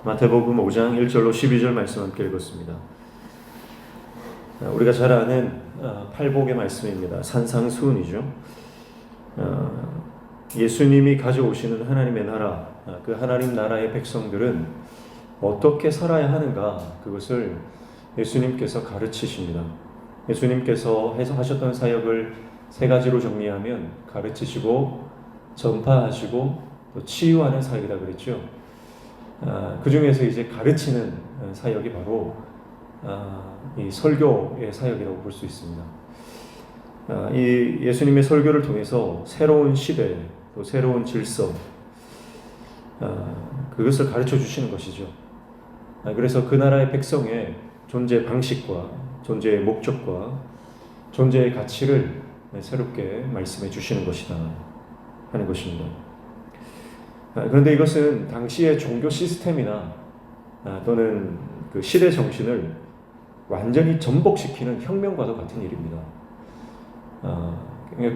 마태복음 5장 1절로 12절 말씀 함께 읽었습니다. 우리가 잘 아는 팔복의 말씀입니다. 산상수훈이죠. 예수님이 가져오시는 하나님의 나라, 그 하나님 나라의 백성들은 어떻게 살아야 하는가, 그것을 예수님께서 가르치십니다. 예수님께서 하셨던 사역을 세 가지로 정리하면 가르치시고 전파하시고 또 치유하는 사역이라 그랬죠. 그 중에서 이제 가르치는 사역이 바로 이 설교의 사역이라고 볼 수 있습니다. 이 예수님의 설교를 통해서 새로운 시대, 또 새로운 질서, 그것을 가르쳐 주시는 것이죠. 그래서 그 나라의 백성의 존재 방식과 존재의 목적과 존재의 가치를 새롭게 말씀해 주시는 것이다 하는 것입니다. 그런데 이것은 당시의 종교 시스템이나 또는 그 시대 정신을 완전히 전복시키는 혁명과도 같은 일입니다.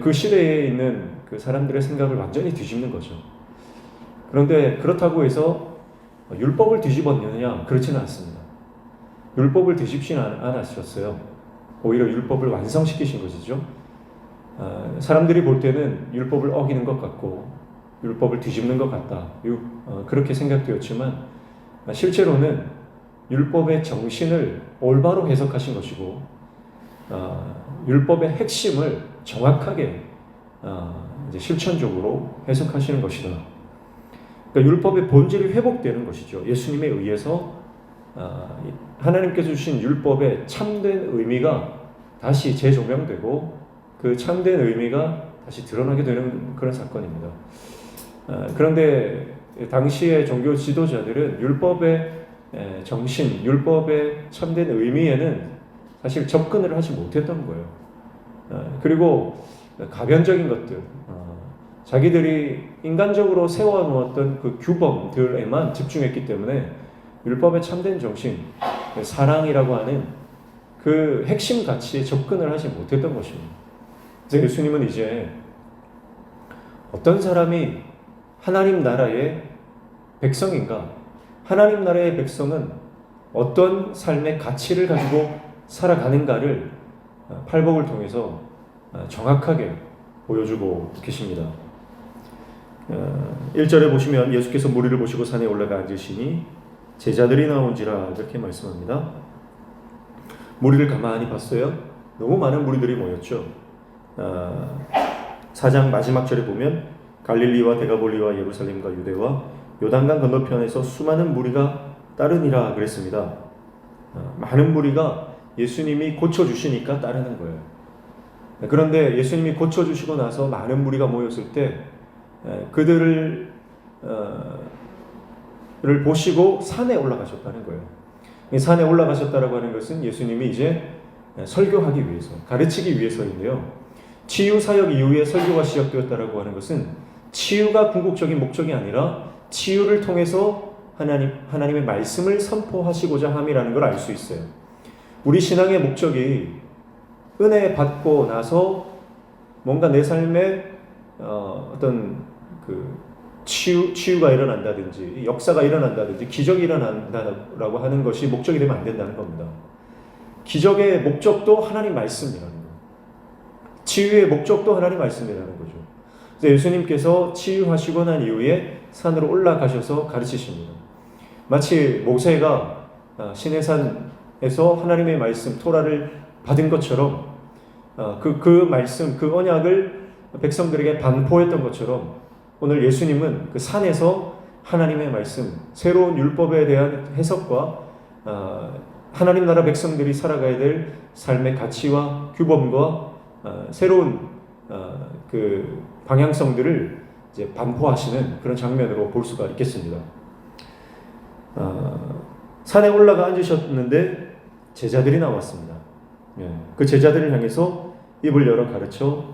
그 시대에 있는 그 사람들의 생각을 완전히 뒤집는 거죠. 그런데 그렇다고 해서 율법을 뒤집었느냐? 그렇지는 않습니다. 율법을 뒤집지는 않으셨어요. 오히려 율법을 완성시키신 것이죠. 사람들이 볼 때는 율법을 어기는 것 같고 율법을 뒤집는 것 같다, 그렇게 생각되었지만 실제로는 율법의 정신을 올바로 해석하신 것이고 율법의 핵심을 정확하게 이제 실천적으로 해석하시는 것이다. 그러니까 율법의 본질이 회복되는 것이죠. 예수님에 의해서 하나님께서 주신 율법의 참된 의미가 다시 재조명되고 그 참된 의미가 다시 드러나게 되는 그런 사건입니다. 그런데 당시의 종교 지도자들은 율법의 정신, 율법의 참된 의미에는 사실 접근을 하지 못했던 거예요. 그리고 가변적인 것들, 자기들이 인간적으로 세워놓았던 그 규범들에만 집중했기 때문에 율법의 참된 정신, 사랑이라고 하는 그 핵심 가치에 접근을 하지 못했던 것입니다. 그래서 예수님은 이제 어떤 사람이 하나님 나라의 백성인가? 하나님 나라의 백성은 어떤 삶의 가치를 가지고 살아가는가를 팔복을 통해서 정확하게 보여주고 계십니다. 1절에 보시면 예수께서 무리를 보시고 산에 올라가 앉으시니 제자들이 나온지라 이렇게 말씀합니다. 무리를 가만히 봤어요. 너무 많은 무리들이 모였죠. 4장 마지막 절에 보면 갈릴리와 데가볼리와 예루살렘과 유대와 요단강 건너편에서 수많은 무리가 따르니라 그랬습니다. 많은 무리가 예수님이 고쳐주시니까 따르는 거예요. 그런데 예수님이 고쳐주시고 나서 많은 무리가 모였을 때 그들을 보시고 산에 올라가셨다는 거예요. 산에 올라가셨다라고 하는 것은 예수님이 이제 설교하기 위해서, 가르치기 위해서인데요. 치유 사역 이후에 설교가 시작되었다라고 하는 것은 치유가 궁극적인 목적이 아니라 치유를 통해서 하나님의 말씀을 선포하시고자 함이라는 걸 알 수 있어요. 우리 신앙의 목적이 은혜 받고 나서 뭔가 내 삶에 어떤 그 치유가 일어난다든지 역사가 일어난다든지 기적이 일어난다라고 하는 것이 목적이 되면 안 된다는 겁니다. 기적의 목적도 하나님 말씀이라는 거예요. 치유의 목적도 하나님 말씀이라는 거죠. 그래서 예수님께서 치유하시고 난 이후에 산으로 올라가셔서 가르치십니다. 마치 모세가 시내산에서 하나님의 말씀 토라를 받은 것처럼 그 말씀, 그 언약을 백성들에게 반포했던 것처럼 오늘 예수님은 그 산에서 하나님의 말씀, 새로운 율법에 대한 해석과 하나님 나라 백성들이 살아가야 될 삶의 가치와 규범과 새로운 그 방향성들을 이제 반포하시는 그런 장면으로 볼 수가 있겠습니다. 산에 올라가 앉으셨는데 제자들이 나왔습니다. 그 제자들을 향해서 입을 열어 가르쳐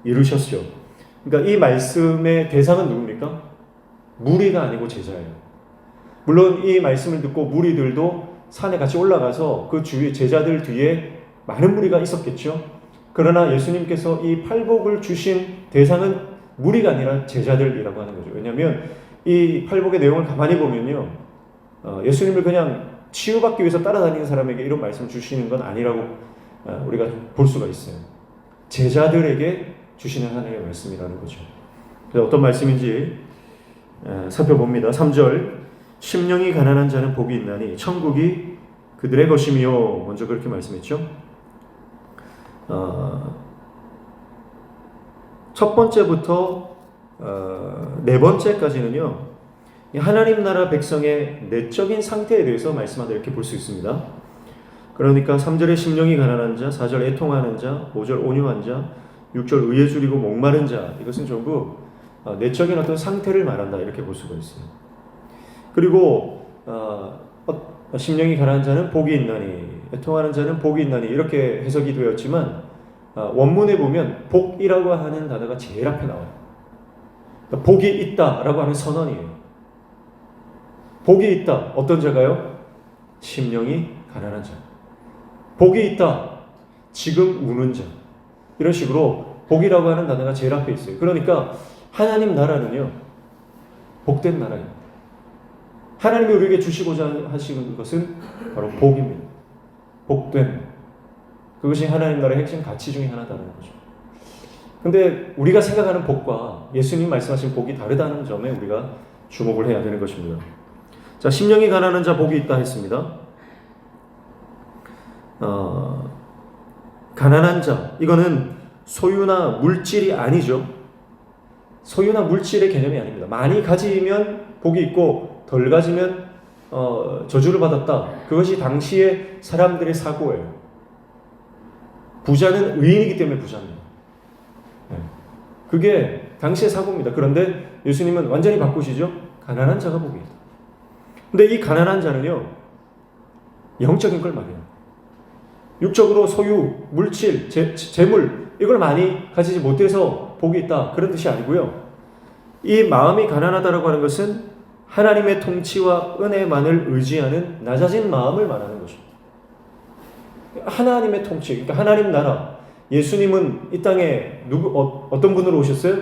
이루셨죠. 그러니까 이 말씀의 대상은 누굽니까? 무리가 아니고 제자예요. 물론 이 말씀을 듣고 무리들도 산에 같이 올라가서 그 주위 제자들 뒤에 많은 무리가 있었겠죠. 그러나 예수님께서 이 팔복을 주신 대상은 무리가 아니라 제자들이라고 하는 거죠. 왜냐하면 이 팔복의 내용을 가만히 보면요, 예수님을 그냥 치유받기 위해서 따라다니는 사람에게 이런 말씀을 주시는 건 아니라고 우리가 볼 수가 있어요. 제자들에게 주시는 하나님의 말씀이라는 거죠. 그래서 어떤 말씀인지 살펴봅니다. 3절, 심령이 가난한 자는 복이 있나니 천국이 그들의 것이며, 먼저 그렇게 말씀했죠. 첫 번째부터 네 번째까지는요, 하나님 나라 백성의 내적인 상태에 대해서 말씀한다 이렇게 볼 수 있습니다. 그러니까 3절에 심령이 가난한 자, 4절 애통하는 자, 5절 온유한 자, 6절 의에 줄이고 목마른 자, 이것은 전부 내적인 어떤 상태를 말한다 이렇게 볼 수가 있어요. 그리고 심령이 가난한 자는 복이 있나니, 애통하는 자는 복이 있나니 이렇게 해석이 되었지만 원문에 보면 복이라고 하는 단어가 제일 앞에 나와요. 그러니까 복이 있다라고 하는 선언이에요. 복이 있다. 어떤 자가요? 심령이 가난한 자. 복이 있다. 지금 우는 자. 이런 식으로 복이라고 하는 단어가 제일 앞에 있어요. 그러니까 하나님 나라는요, 복된 나라입니다. 하나님이 우리에게 주시고자 하시는 것은 바로 복입니다. 복된. 그것이 하나님 나라의 핵심 가치 중에 하나다는 거죠. 근데 우리가 생각하는 복과 예수님 말씀하신 복이 다르다는 점에 우리가 주목을 해야 되는 것입니다. 자, 심령이 가난한 자 복이 있다 했습니다. 가난한 자, 이거는 소유나 물질이 아니죠. 소유나 물질의 개념이 아닙니다. 많이 가지면 복이 있고 덜 가지면 저주를 받았다. 그것이 당시의 사람들의 사고예요. 부자는 의인이기 때문에 부자입니다. 그게 당시의 사고입니다. 그런데 예수님은 완전히 바꾸시죠. 가난한 자가 복이 있다. 근데 이 가난한 자는요, 영적인 걸 말해요. 육적으로 소유, 물질, 재물 이걸 많이 가지지 못해서 복이 있다 그런 뜻이 아니고요. 이 마음이 가난하다라고 하는 것은 하나님의 통치와 은혜만을 의지하는 낮아진 마음을 말하는 것입니다. 하나님의 통치, 그러니까 하나님 나라. 예수님은 이 땅에 어떤 분으로 오셨어요?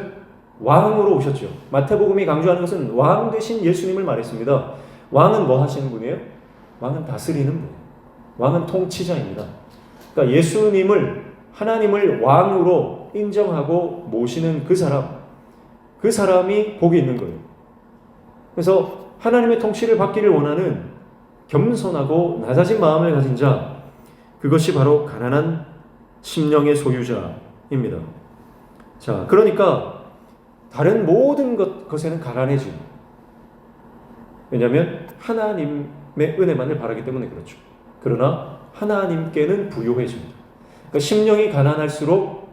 왕으로 오셨죠. 마태복음이 강조하는 것은 왕 되신 예수님을 말했습니다. 왕은 뭐 하시는 분이에요? 왕은 다스리는 분. 왕은 통치자입니다. 그러니까 예수님을, 하나님을 왕으로 인정하고 모시는 그 사람이 복이 있는 거예요. 그래서 하나님의 통치를 받기를 원하는 겸손하고 낮아진 마음을 가진 자, 그것이 바로 가난한 심령의 소유자입니다. 자, 그러니까 다른 모든 것에는 가난해집니다. 왜냐하면 하나님의 은혜만을 바라기 때문에 그렇죠. 그러나 하나님께는 부요해집니다. 그러니까 심령이 가난할수록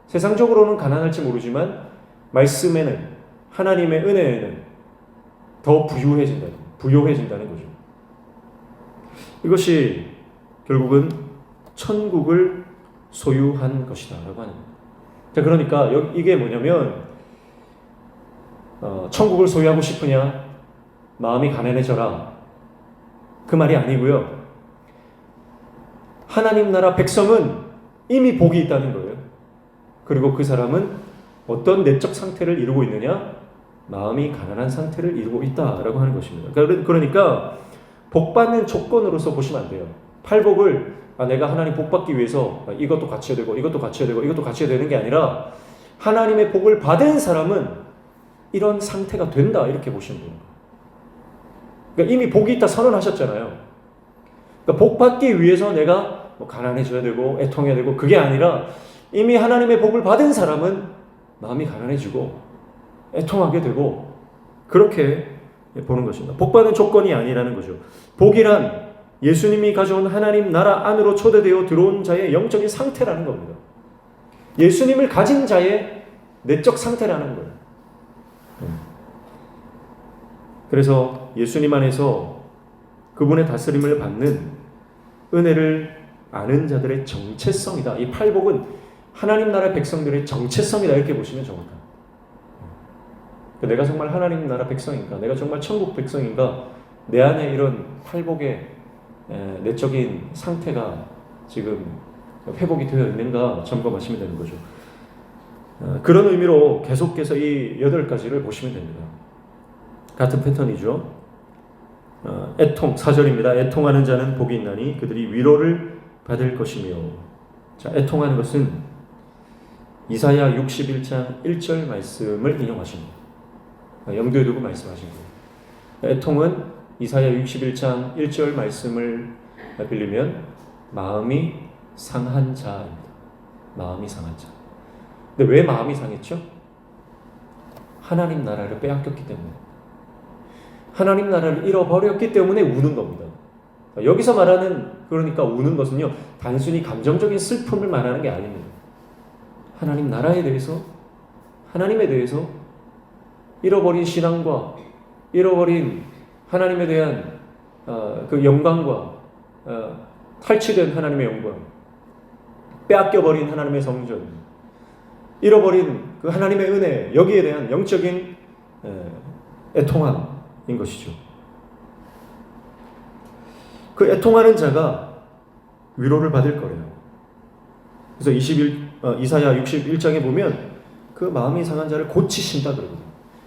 세상적으로는 가난할지 모르지만 말씀에는, 하나님의 은혜에는 더 부요해진다는 거죠. 이것이 결국은 천국을 소유한 것이다 라고 하는 겁니다. 자, 그러니까 이게 뭐냐면 천국을 소유하고 싶으냐? 마음이 가난해져라. 그 말이 아니고요. 하나님 나라 백성은 이미 복이 있다는 거예요. 그리고 그 사람은 어떤 내적 상태를 이루고 있느냐? 마음이 가난한 상태를 이루고 있다라고 하는 것입니다. 그러니까 복받는 조건으로서 보시면 안 돼요. 팔복을 내가 하나님 복받기 위해서 이것도 갖춰야 되고 이것도 갖춰야 되고 이것도 갖춰야 되는 게 아니라 하나님의 복을 받은 사람은 이런 상태가 된다 이렇게 보시면 돼요. 그러니까 이미 복이 있다 선언하셨잖아요. 그러니까 복 받기 위해서 내가 가난해져야 되고 애통해야 되고 그게 아니라 이미 하나님의 복을 받은 사람은 마음이 가난해지고 애통하게 되고 그렇게 보는 것입니다. 복 받는 조건이 아니라는 거죠. 복이란 예수님이 가져온 하나님 나라 안으로 초대되어 들어온 자의 영적인 상태라는 겁니다. 예수님을 가진 자의 내적 상태라는 거예요. 그래서 예수님 안에서 그분의 다스림을 받는 은혜를 아는 자들의 정체성이다. 이 팔복은 하나님 나라 백성들의 정체성이다 이렇게 보시면 정확합니다. 내가 정말 하나님 나라 백성인가? 내가 정말 천국 백성인가? 내 안에 이런 팔복의 내적인 상태가 지금 회복이 되어 있는가 점검하시면 되는 거죠. 그런 의미로 계속해서 이 8가지를 보시면 됩니다. 같은 패턴이죠. 애통 4절입니다. 애통하는 자는 복이 있나니 그들이 위로를 받을 것이며. 자, 애통하는 것은 이사야 61장 1절 말씀을 인용하십니다. 염두에 두고 말씀하신 거예요. 애통은 이사야 61장 1절 말씀을 빌리면 마음이 상한 자입니다. 마음이 상한 자. 근데 왜 마음이 상했죠? 하나님 나라를 빼앗겼기 때문에. 하나님 나라를 잃어버렸기 때문에 우는 겁니다. 여기서 말하는 그러니까 우는 것은요, 단순히 감정적인 슬픔을 말하는 게 아닙니다. 하나님 나라에 대해서, 하나님에 대해서 잃어버린 신앙과 잃어버린 하나님에 대한 그 영광과 탈취된 하나님의 영광, 빼앗겨버린 하나님의 성전, 잃어버린 그 하나님의 은혜, 여기에 대한 영적인 애통함인 것이죠. 그 애통하는 자가 위로를 받을 거래요. 그래서 이사야 61장에 보면 그 마음이 상한 자를 고치신다 그러거든요.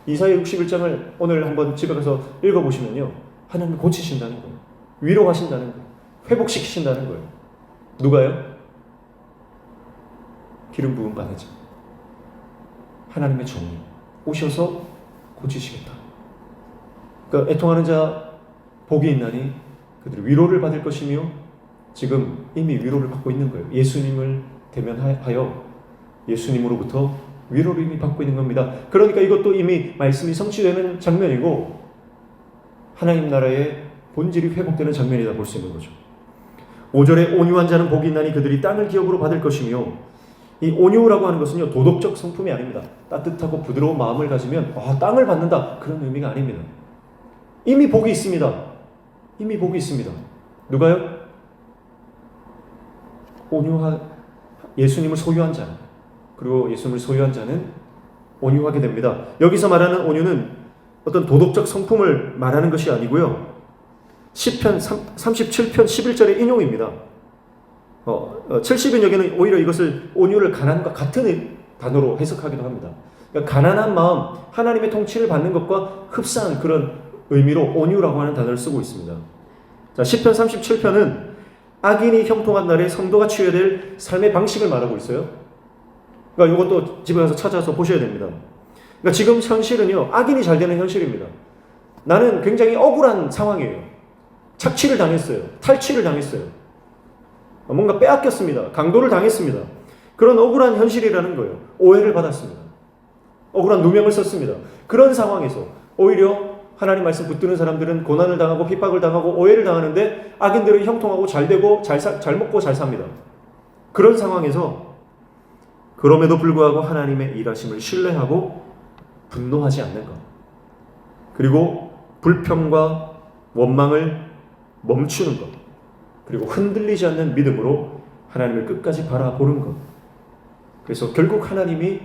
이사야 61장을 오늘 한번 집에 가서 읽어보시면요, 하나님 고치신다는 거예요. 위로하신다는 거예요. 회복시키신다는 거예요. 누가요? 기름 부음 받은 자, 하나님의 종이 오셔서 고치시겠다. 그러니까 애통하는 자 복이 있나니 그들이 위로를 받을 것이며, 지금 이미 위로를 받고 있는 거예요. 예수님을 대면하여 예수님으로부터 위로를 이미 받고 있는 겁니다. 그러니까 이것도 이미 말씀이 성취되는 장면이고 하나님 나라의 본질이 회복되는 장면이다 볼 수 있는 거죠. 5절에 온유한 자는 복이 있나니 그들이 땅을 기업으로 받을 것이며, 이 온유라고 하는 것은요, 도덕적 성품이 아닙니다. 따뜻하고 부드러운 마음을 가지면 땅을 받는다, 그런 의미가 아닙니다. 이미 복이 있습니다. 이미 복이 있습니다. 누가요? 예수님을 소유한 자, 그리고 예수님을 소유한 자는 온유하게 됩니다. 여기서 말하는 온유는 어떤 도덕적 성품을 말하는 것이 아니고요, 시편 37편 11절의 인용입니다. 70인역에는 오히려 이것을 온유를 가난과 같은 단어로 해석하기도 합니다. 그러니까 가난한 마음, 하나님의 통치를 받는 것과 흡사한 그런 의미로 온유라고 하는 단어를 쓰고 있습니다. 자, 시편 37편은 악인이 형통한 날에 성도가 취해야 될 삶의 방식을 말하고 있어요. 그러니까 이것도 집에 가서 찾아서 보셔야 됩니다. 그러니까 지금 현실은요, 악인이 잘 되는 현실입니다. 나는 굉장히 억울한 상황이에요. 착취를 당했어요. 탈취를 당했어요. 뭔가 빼앗겼습니다. 강도를 당했습니다. 그런 억울한 현실이라는 거예요. 오해를 받았습니다. 억울한 누명을 썼습니다. 그런 상황에서 오히려 하나님 말씀 붙드는 사람들은 고난을 당하고 핍박을 당하고 오해를 당하는데, 악인들은 형통하고 잘 되고 잘 먹고 잘 삽니다. 그런 상황에서 그럼에도 불구하고 하나님의 일하심을 신뢰하고 분노하지 않는 것, 그리고 불평과 원망을 멈추는 것, 그리고 흔들리지 않는 믿음으로 하나님을 끝까지 바라보는 것. 그래서 결국 하나님이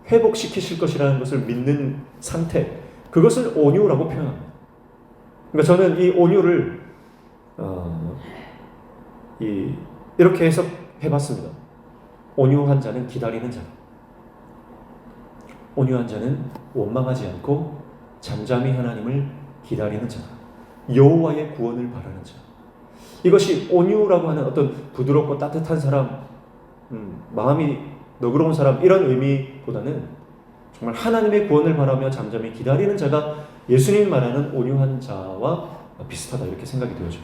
회복시키실 것이라는 것을 믿는 상태, 그것을 온유라고 표현합니다. 그러니까 저는 이 온유를 이렇게 해석해봤습니다. 온유한 자는 기다리는 자, 온유한 자는 원망하지 않고 잠잠히 하나님을 기다리는 자, 여호와의 구원을 바라는 자. 이것이 온유라고 하는 어떤 부드럽고 따뜻한 사람, 마음이 너그러운 사람, 이런 의미보다는 정말 하나님의 구원을 바라며 잠잠히 기다리는 자가 예수님이 말하는 온유한 자와 비슷하다, 이렇게 생각이 되어져요.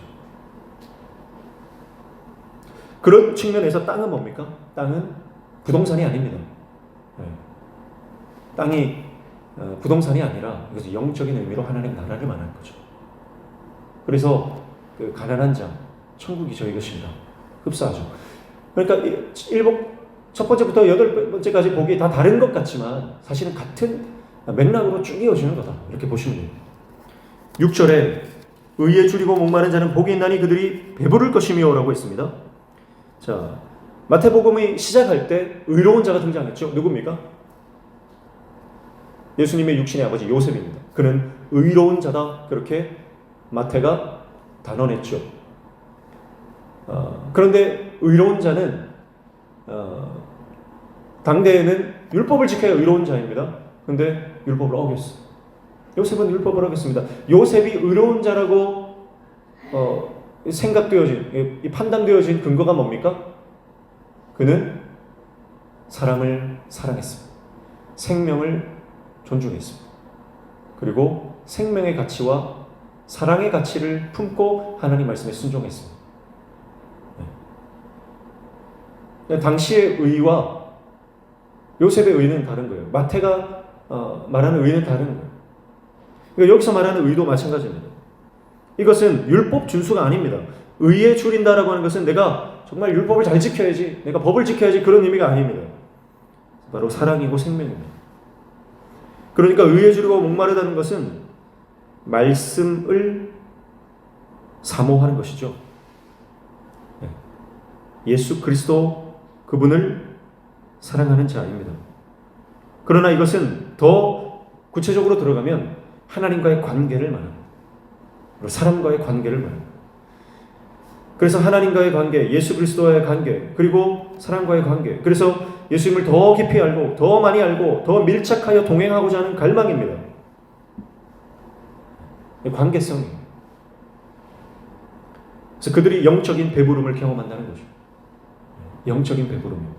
그런 측면에서 땅은 뭡니까? 땅은 부동산이 아닙니다. 땅이 부동산이 아니라 이것은 영적인 의미로 하나님의 나라를 말하는 거죠. 그래서 그 가난한 자, 천국이 저희 것입니다. 흡사하죠. 그러니까 첫 번째부터 여덟 번째까지 보기 다 다른 것 같지만 사실은 같은 맥락으로 쭉 이어지는 거다, 이렇게 보시면 됩니다. 6절에 의에 줄이고 목마른 자는 복이 있나니 그들이 배부를 것이며 라고 했습니다. 자, 마태복음이 시작할 때 의로운 자가 등장했죠. 누굽니까? 예수님의 육신의 아버지 요셉입니다. 그는 의로운 자다, 그렇게 마태가 단언했죠. 그런데 의로운 자는 당대에는 율법을 지켜야 의로운 자입니다. 그런데 율법을 어겼어요. 요셉은 율법을 하겠습니다. 요셉이 의로운 자라고 생각되어진, 판단되어진 근거가 뭡니까? 그는 사람을 사랑했습니다. 생명을 존중했습니다. 그리고 생명의 가치와 사랑의 가치를 품고 하나님 말씀에 순종했습니다. 네. 당시의 의와 요셉의 의는 다른 거예요. 마태가 말하는 의는 다른 거예요. 그러니까 여기서 말하는 의도 마찬가지입니다. 이것은 율법 준수가 아닙니다. 의에 줄인다라고 하는 것은 내가 정말 율법을 잘 지켜야지, 내가 법을 지켜야지, 그런 의미가 아닙니다. 바로 사랑이고 생명입니다. 그러니까 의에 줄이고 목마르다는 것은 말씀을 사모하는 것이죠. 예수 그리스도 그분을 사랑하는 자입니다. 그러나 이것은 더 구체적으로 들어가면 하나님과의 관계를 말합니다. 사람과의 관계를 말합니다. 그래서 하나님과의 관계, 예수 그리스도와의 관계, 그리고 사람과의 관계, 그래서 예수님을 더 깊이 알고 더 많이 알고 더 밀착하여 동행하고자 하는 갈망입니다. 관계성이에요. 그래서 그들이 영적인 배부름을 경험한다는 거죠. 영적인 배부름입니다.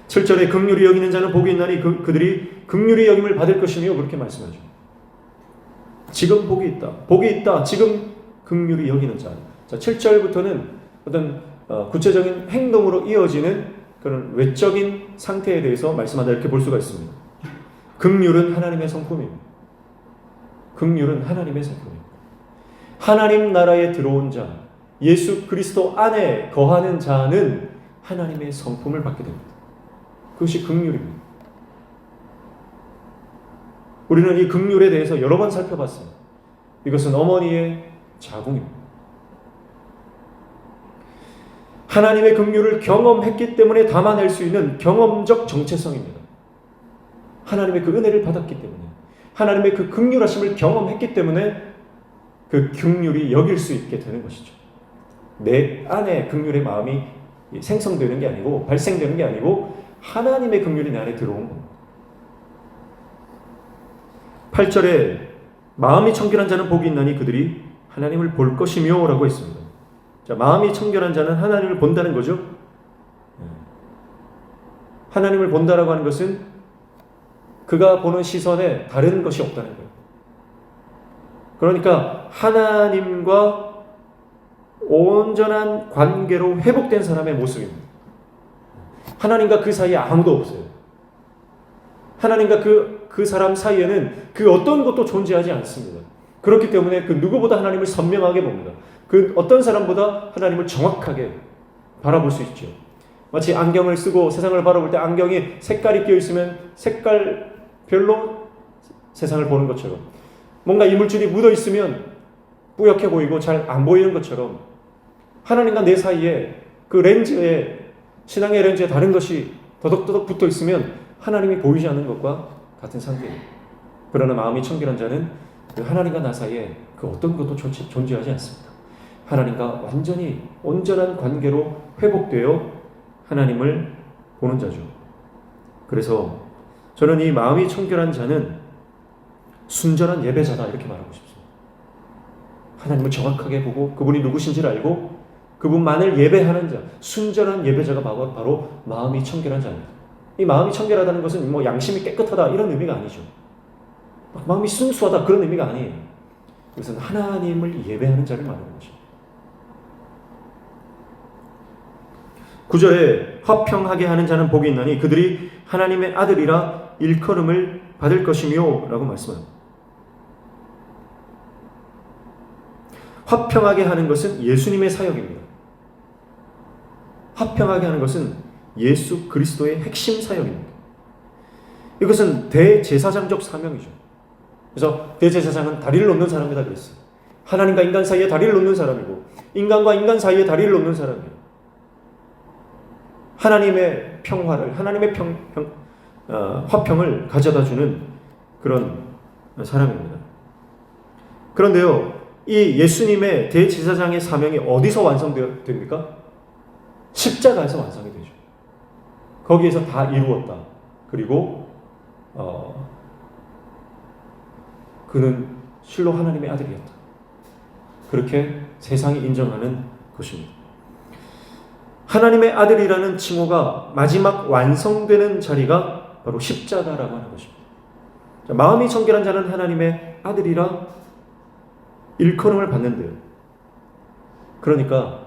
7절에 긍휼히 여기는 자는 복이 있나니 그들이 긍휼히 여김을 받을 것이며 그렇게 말씀하죠. 지금 복이 있다. 복이 있다. 지금 긍휼히 여기는 자. 자, 7절부터는 어떤 구체적인 행동으로 이어지는 그런 외적인 상태에 대해서 말씀한다 이렇게 볼 수가 있습니다. 긍휼은 하나님의 성품입니다. 긍휼은 하나님의 성품입니다. 하나님 나라에 들어온 자, 예수 그리스도 안에 거하는 자는 하나님의 성품을 받게 됩니다. 그것이 긍휼입니다. 우리는 이 긍휼에 대해서 여러 번 살펴봤습니다. 이것은 어머니의 자궁입니다. 하나님의 긍휼을 경험했기 때문에 담아낼 수 있는 경험적 정체성입니다. 하나님의 그 은혜를 받았기 때문에, 하나님의 그 긍휼하심을 경험했기 때문에 그 긍휼이 여길 수 있게 되는 것이죠. 내 안에 긍휼의 마음이 생성되는 게 아니고 발생되는 게 아니고 하나님의 긍휼이 내 안에 들어온 겁니다. 8절에 마음이 청결한 자는 복이 있나니 그들이 하나님을 볼 것이며 라고 했습니다. 자, 마음이 청결한 자는 하나님을 본다는 거죠. 하나님을 본다라고 하는 것은 그가 보는 시선에 다른 것이 없다는 거예요. 그러니까 하나님과 온전한 관계로 회복된 사람의 모습입니다. 하나님과 그 사이에 아무도 없어요. 하나님과 그 사람 사이에는 그 어떤 것도 존재하지 않습니다. 그렇기 때문에 그 누구보다 하나님을 선명하게 봅니다. 그 어떤 사람보다 하나님을 정확하게 바라볼 수 있죠. 마치 안경을 쓰고 세상을 바라볼 때 안경이 색깔이 끼어있으면 색깔별로 세상을 보는 것처럼, 뭔가 이물질이 묻어있으면 뿌옇게 보이고 잘 안 보이는 것처럼 하나님과 내 사이에 그 렌즈에, 신앙의 렌즈에 다른 것이 더덕더덕 붙어있으면 하나님이 보이지 않는 것과 같은 상태예요. 그러나 마음이 청결한 자는 그 하나님과 나 사이에 그 어떤 것도 존재하지 않습니다. 하나님과 완전히 온전한 관계로 회복되어 하나님을 보는 자죠. 그래서 저는 이 마음이 청결한 자는 순전한 예배자다 이렇게 말하고 싶습니다. 하나님을 정확하게 보고 그분이 누구신지를 알고 그분만을 예배하는 자, 순전한 예배자가 바로 마음이 청결한 자입니다. 이 마음이 청결하다는 것은 뭐 양심이 깨끗하다 이런 의미가 아니죠. 마음이 순수하다 그런 의미가 아니에요. 이것은 하나님을 예배하는 자를 말하는 것입니다. 9절에 화평하게 하는 자는 복이 있나니 그들이 하나님의 아들이라 일컬음을 받을 것이며 라고 말씀합니다. 화평하게 하는 것은 예수님의 사역입니다. 화평하게 하는 것은 예수 그리스도의 핵심 사역입니다. 이것은 대제사장적 사명이죠. 그래서 대제사장은 다리를 놓는 사람이다 그랬어요. 하나님과 인간 사이에 다리를 놓는 사람이고 인간과 인간 사이에 다리를 놓는 사람이에요. 하나님의 평화를, 하나님의 화평을 가져다주는 그런 사람입니다. 그런데요, 이 예수님의 대제사장의 사명이 어디서 완성됩니까? 십자가에서 완성이 되죠. 거기에서 다 이루었다. 그리고 그는 실로 하나님의 아들이었다. 그렇게 세상이 인정하는 것입니다. 하나님의 아들이라는 칭호가 마지막 완성되는 자리가 바로 십자가라고 하는 것입니다. 자, 마음이 청결한 자는 하나님의 아들이라 일컬음을 받는데요. 그러니까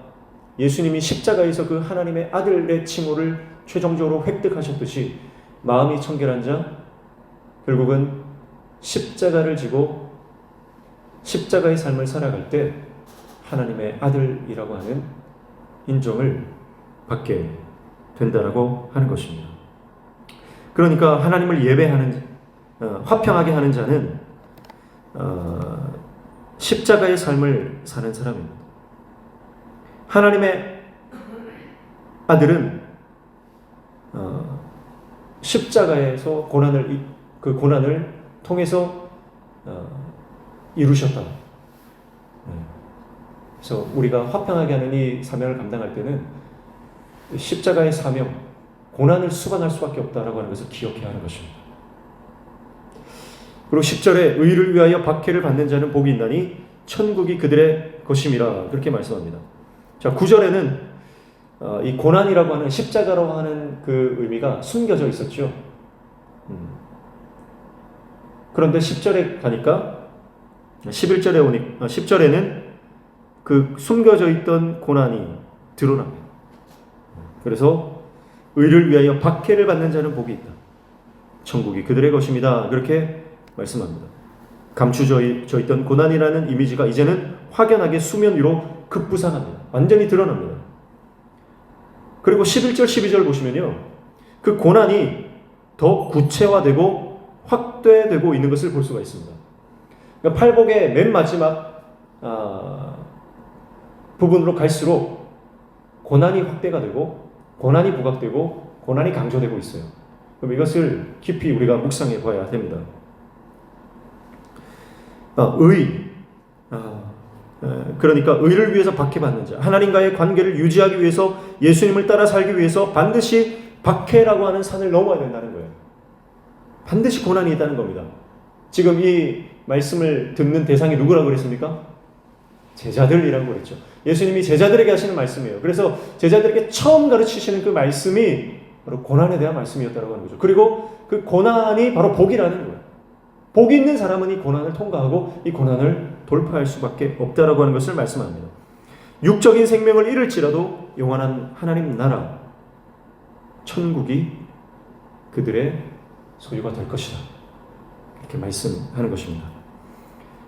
예수님이 십자가에서 그 하나님의 아들의 칭호를 최종적으로 획득하셨듯이 마음이 청결한 자, 결국은 십자가를 지고 십자가의 삶을 살아갈 때 하나님의 아들이라고 하는 인정을 받게 된다라고 하는 것입니다. 그러니까 하나님을 예배하는 화평하게 하는 자는 십자가의 삶을 사는 사람입니다. 하나님의 아들은 십자가에서 그 고난을 통해서 이루셨다. 그래서 우리가 화평하게 하는 이 사명을 감당할 때는 십자가의 사명, 고난을 수반할 수밖에 없다라고 하는 것을 기억해야 하는 것입니다. 그리고 10절에 의를 위하여 박해를 받는 자는 복이 있나니 천국이 그들의 것임이라 그렇게 말씀합니다. 자, 9절에는 이 고난이라고 하는 십자가라고 하는 그 의미가 숨겨져 있었죠. 그런데 10절에 가니까 10절에는 그 숨겨져 있던 고난이 드러납니다. 그래서 의를 위하여 박해를 받는 자는 복이 있다. 천국이 그들의 것입니다. 그렇게 말씀합니다. 감추져 있던 고난이라는 이미지가 이제는 확연하게 수면 위로 급부상합니다. 완전히 드러납니다. 그리고 11절, 12절 보시면요. 그 고난이 더 구체화되고 확대되고 있는 것을 볼 수가 있습니다. 그러니까 팔복의 맨 마지막 부분으로 갈수록 고난이 확대가 되고 고난이 부각되고 고난이 강조되고 있어요. 그럼 이것을 깊이 우리가 묵상해 봐야 됩니다. 그러니까 의를 위해서 박해받는 자, 하나님과의 관계를 유지하기 위해서 예수님을 따라 살기 위해서 반드시 박해라고 하는 산을 넘어야 된다는 거예요. 반드시 고난이 있다는 겁니다. 지금 이 말씀을 듣는 대상이 누구라고 그랬습니까? 제자들이라고 그랬죠. 예수님이 제자들에게 하시는 말씀이에요. 그래서 제자들에게 처음 가르치시는 그 말씀이 바로 고난에 대한 말씀이었다고 하는 거죠. 그리고 그 고난이 바로 복이라는 거예요. 복이 있는 사람은 이 고난을 통과하고 이 고난을 돌파할 수밖에 없다라고 하는 것을 말씀합니다. 육적인 생명을 잃을지라도 영원한 하나님 나라, 천국이 그들의 소유가 될 것이다. 이렇게 말씀하는 것입니다.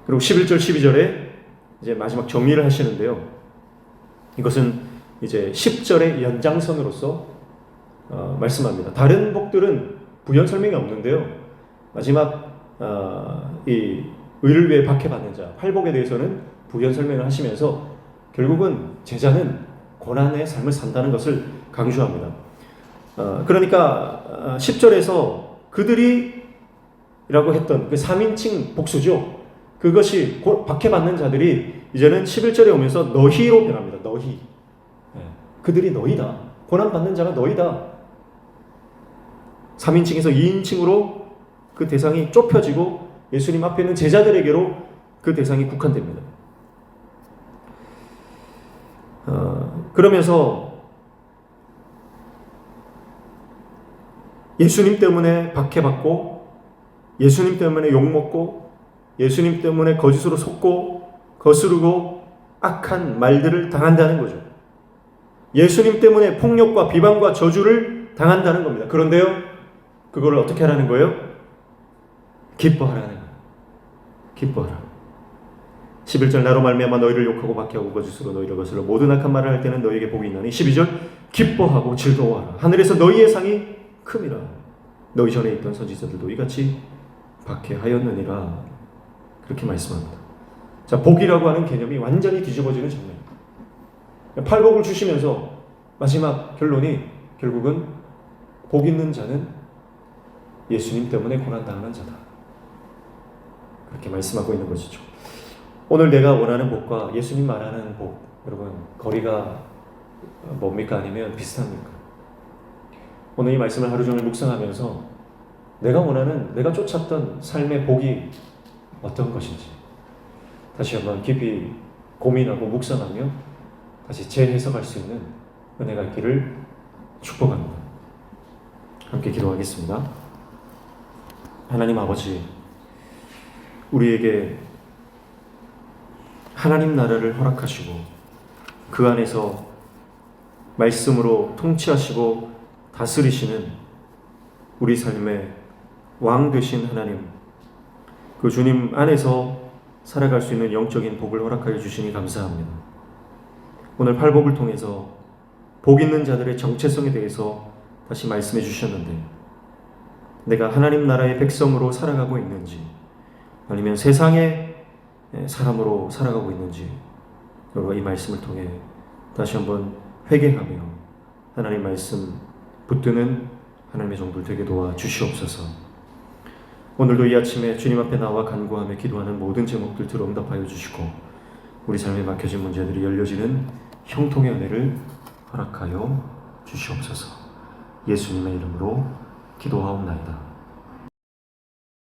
그리고 11절, 12절에 이제 마지막 정리를 하시는데요. 이것은 이제 10절의 연장선으로서 말씀합니다. 다른 복들은 부연 설명이 없는데요. 마지막 이 의를 위해 박해받는 자, 팔복에 대해서는 부연 설명을 하시면서 결국은 제자는 고난의 삶을 산다는 것을 강조합니다. 그러니까 10절에서 그들이라고 했던 그 3인칭 복수죠. 그것이 박해받는 자들이 이제는 11절에 오면서 너희로 변합니다. 너희. 그들이 너희다. 고난받는 자가 너희다. 3인칭에서 2인칭으로 그 대상이 좁혀지고 예수님 앞에 있는 제자들에게로 그 대상이 국한됩니다. 그러면서 예수님 때문에 박해받고 예수님 때문에 욕먹고 예수님 때문에 거짓으로 속고 거스르고 악한 말들을 당한다는 거죠. 예수님 때문에 폭력과 비방과 저주를 당한다는 겁니다. 그런데요, 그거를 어떻게 하라는 거예요? 기뻐하라는 거예요. 기뻐하라. 11절 나로 말미암아 너희를 욕하고 박해하고 거짓으로 너희를 거슬러 모든 악한 말을 할 때는 너희에게 복이 있나니 12절 기뻐하고 즐거워하라. 하늘에서 너희의 상이 큼이라. 너희 전에 있던 선지자들도 이같이 박해하였느니라. 그렇게 말씀합니다. 자, 복이라고 하는 개념이 완전히 뒤집어지는 장면입니다. 팔복을 주시면서 마지막 결론이 결국은 복 있는 자는 예수님 때문에 고난당하는 자다. 그렇게 말씀하고 있는 것이죠. 오늘 내가 원하는 복과 예수님 말하는 복, 여러분 거리가 뭡니까? 아니면 비슷합니까? 오늘 이 말씀을 하루 종일 묵상하면서 내가 원하는, 내가 쫓았던 삶의 복이 어떤 것인지 다시 한번 깊이 고민하고 묵상하며 다시 재해석할 수 있는 은혜가 있기를 축복합니다. 함께 기도하겠습니다. 하나님 아버지, 우리에게 하나님 나라를 허락하시고 그 안에서 말씀으로 통치하시고 다스리시는 우리 삶의 왕 되신 하나님, 그 주님 안에서 살아갈 수 있는 영적인 복을 허락하여 주시니 감사합니다. 오늘 팔복을 통해서 복 있는 자들의 정체성에 대해서 다시 말씀해 주셨는데, 내가 하나님 나라의 백성으로 살아가고 있는지 아니면 세상의 사람으로 살아가고 있는지 여러분 이 말씀을 통해 다시 한번 회개하며 하나님 말씀 붙드는 하나님의 종들 되게 도와 주시옵소서. 오늘도 이 아침에 주님 앞에 나와 간구하며 기도하는 모든 제목들 들어 응답하여 주시고 우리 삶에 막혀진 문제들이 열려지는 형통의 은혜를 허락하여 주시옵소서. 예수님의 이름으로 기도하옵나이다.